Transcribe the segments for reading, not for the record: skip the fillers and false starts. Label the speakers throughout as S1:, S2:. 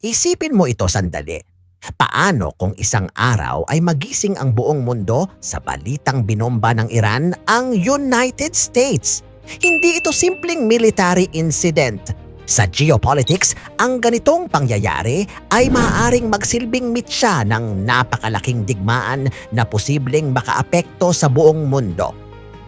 S1: Isipin mo ito sandali. Paano kung isang araw ay magising ang buong mundo sa balitang binomba ng Iran ang United States? Hindi ito simpleng military incident. Sa geopolitics, ang ganitong pangyayari ay maaaring magsilbing mitya ng napakalaking digmaan na posibleng makaapekto sa buong mundo.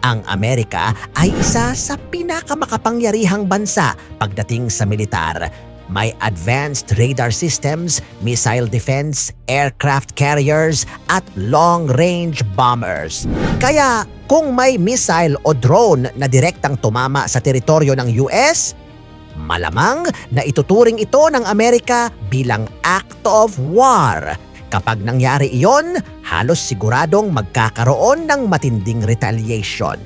S1: Ang Amerika ay isa sa pinakamakapangyarihang bansa pagdating sa militar. May advanced radar systems, missile defense, aircraft carriers at long-range bombers. Kaya kung may missile o drone na direktang tumama sa teritoryo ng US, malamang na ituturing ito ng Amerika bilang act of war. Kapag nangyari iyon, halos siguradong magkakaroon ng matinding retaliation.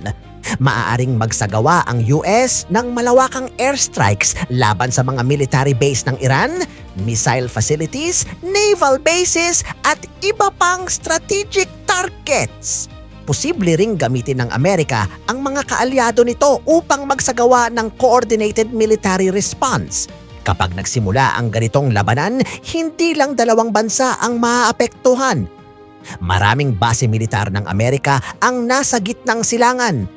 S1: Maaaring magsagawa ang US ng malawakang airstrikes laban sa mga military base ng Iran, missile facilities, naval bases at iba pang strategic targets. Posible ring gamitin ng Amerika ang mga kaalyado nito upang magsagawa ng coordinated military response. Kapag nagsimula ang ganitong labanan, hindi lang dalawang bansa ang maaapektuhan. Maraming base militar ng Amerika ang nasa gitnang silangan,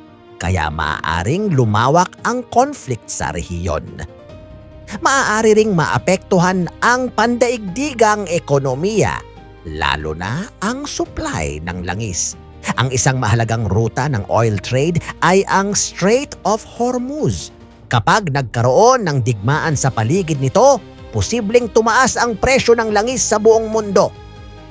S1: kaya maaaring lumawak ang conflict sa rehiyon. Maaari ring maapektuhan ang pandaigdigang ekonomiya, lalo na ang supply ng langis. Ang isang mahalagang ruta ng oil trade ay ang Strait of Hormuz. Kapag nagkaroon ng digmaan sa paligid nito, posibleng tumaas ang presyo ng langis sa buong mundo.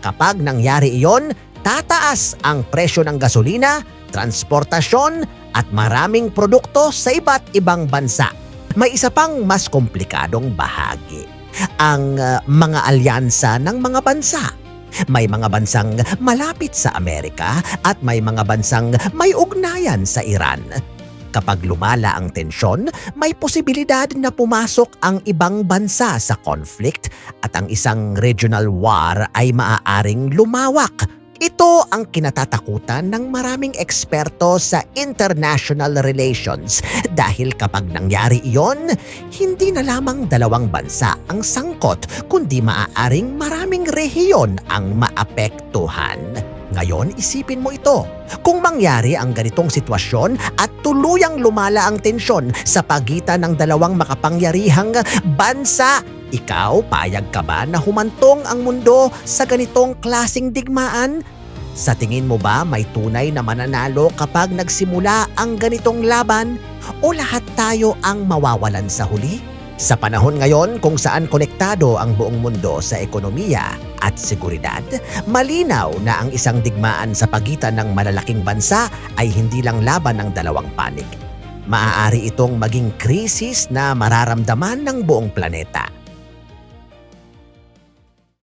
S1: Kapag nangyari iyon, tataas ang presyo ng gasolina, transportasyon at maraming produkto sa iba't ibang bansa. May isa pang mas komplikadong bahagi, ang mga alyansa ng mga bansa. May mga bansang malapit sa Amerika at may mga bansang may ugnayan sa Iran. Kapag lumala ang tensyon, may posibilidad na pumasok ang ibang bansa sa conflict at ang isang regional war ay maaaring lumawak. Ito ang kinatatakutan ng maraming eksperto sa international relations dahil kapag nangyari iyon, hindi na lamang dalawang bansa ang sangkot kundi maaaring maraming rehiyon ang maapektuhan. Ngayon, isipin mo ito. Kung mangyari ang ganitong sitwasyon at tuluyang lumala ang tensyon sa pagitan ng dalawang makapangyarihang bansa, ikaw, payag ka ba na humantong ang mundo sa ganitong klasing digmaan? Sa tingin mo ba may tunay na mananalo kapag nagsimula ang ganitong laban? O lahat tayo ang mawawalan sa huli? Sa panahon ngayon kung saan konektado ang buong mundo sa ekonomiya at seguridad, malinaw na ang isang digmaan sa pagitan ng malalaking bansa ay hindi lang laban ng dalawang panig. Maaari itong maging krisis na mararamdaman ng buong planeta.